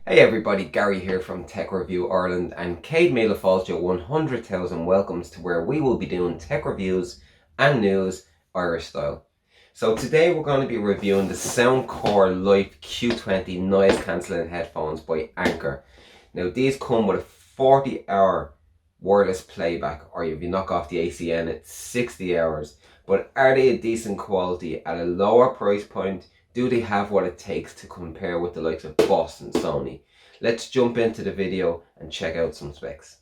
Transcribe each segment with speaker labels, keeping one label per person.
Speaker 1: Hey everybody, Gary here from Tech Review Ireland, and Cade Mila Falcha 100,000 welcomes to where we will be doing tech reviews and news Irish style. So today we're going to be reviewing the Soundcore Life Q20 noise cancelling headphones by Anker. Now these come with a 40-hour wireless playback, or if you knock off the ACN it's 60 hours. But are they a decent quality at a lower price point? Do they have what it takes to compare with the likes of Boss and Sony? Let's jump into the video and check out some specs.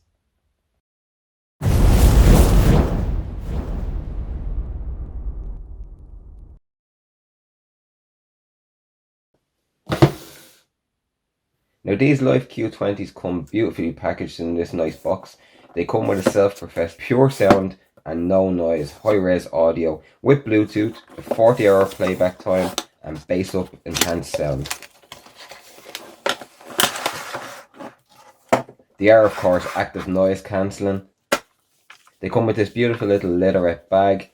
Speaker 1: Now these Life Q20s come beautifully packaged in this nice box. They come with a self-professed pure sound and no noise, high-res audio with Bluetooth, a 40-hour playback time and bass up enhanced sound. They are of course active noise cancelling. They come with this beautiful little leatherette bag.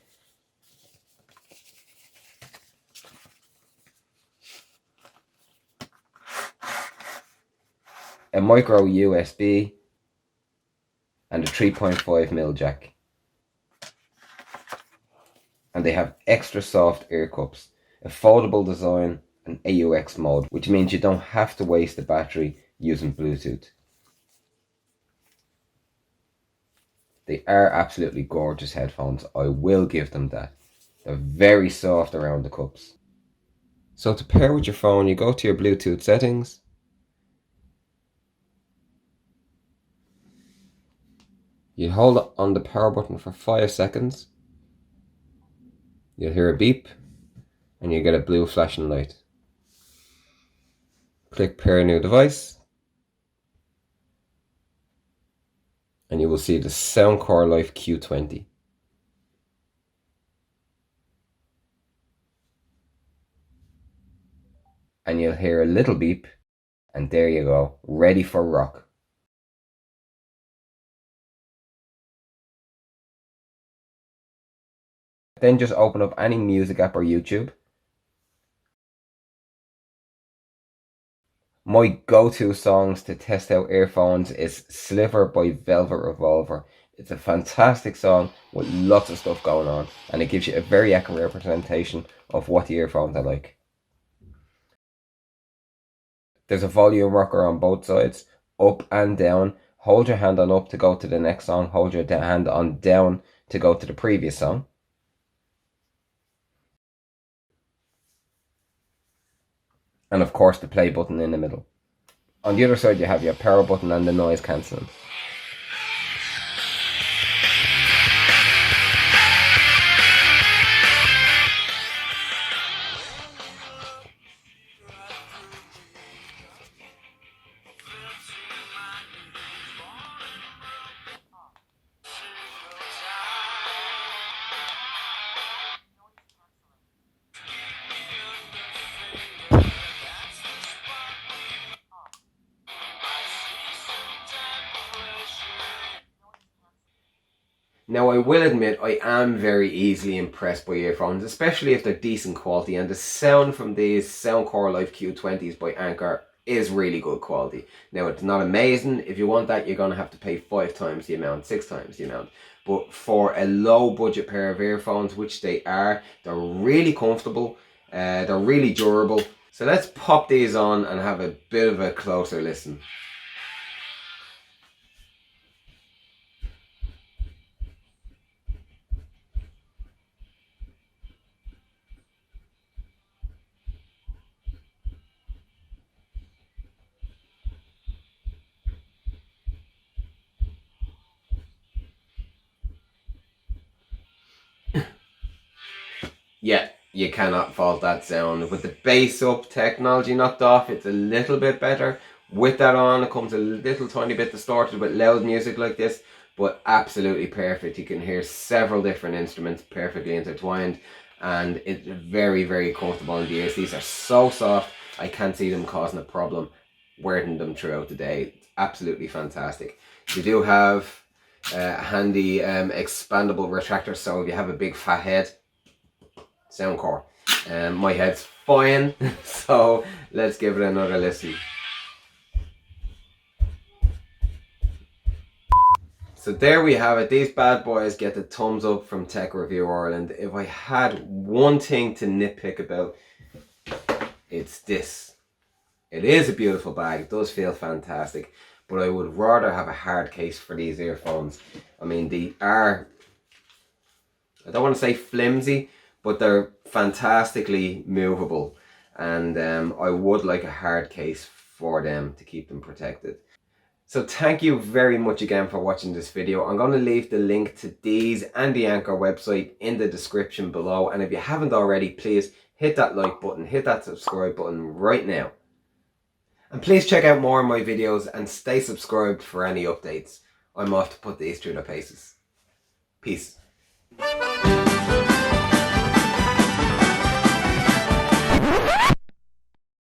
Speaker 1: A micro USB and a 3.5mm jack. And they have extra soft ear cups, a foldable design and AUX mode, which means you don't have to waste the battery using Bluetooth. They are absolutely gorgeous headphones, I will give them that. They're very soft around the cups. So to pair with your phone, you go to your Bluetooth settings. You hold on the power button for 5 seconds. You'll hear a beep and you get a blue flashing light. Click pair new device and you will see the Soundcore Life Q20. And you'll hear a little beep and there you go, ready for rock. Then just open up any music app or YouTube. My go-to songs to test out earphones is Sliver by Velvet Revolver. It's a fantastic song with lots of stuff going on and it gives you a very accurate representation of what the earphones are like. There's a volume rocker on both sides, up and down. Hold your hand on up to go to the next song, hold your hand on down to go to the previous song. And of course the play button in the middle. On the other side you have your power button and the noise cancelling. Now I will admit I am very easily impressed by earphones, especially if they're decent quality, and the sound from these Soundcore Life Q20s by Anker is really good quality. Now it's not amazing. If you want that you're going to have to pay 5 times the amount, 6 times the amount. But for a low budget pair of earphones, which they are, they're really comfortable, they're really durable. So let's pop these on and have a bit of a closer listen. Yeah, you cannot fault that sound. With the bass up technology knocked off, it's a little bit better. With that on, it comes a little tiny bit distorted with loud music like this, but absolutely perfect. You can hear several different instruments perfectly intertwined, and it's very, very comfortable in the ears. These are so soft, I can't see them causing a problem wearing them throughout the day. It's absolutely fantastic. You do have a handy expandable retractor, so if you have a big fat head, Soundcore. My head's fine, so let's give it another listen. So there we have it. These bad boys get the thumbs up from Tech Review Ireland. If I had one thing to nitpick about, it's this. It is a beautiful bag. It does feel fantastic. But I would rather have a hard case for these earphones. I mean, they are, I don't want to say flimsy, but they're fantastically movable. And I would like a hard case for them to keep them protected. So thank you very much again for watching this video. I'm going to leave the link to these and the Anker website in the description below. And if you haven't already, please hit that like button, hit that subscribe button right now. And please check out more of my videos and stay subscribed for any updates. I'm off to put these through the paces. Peace.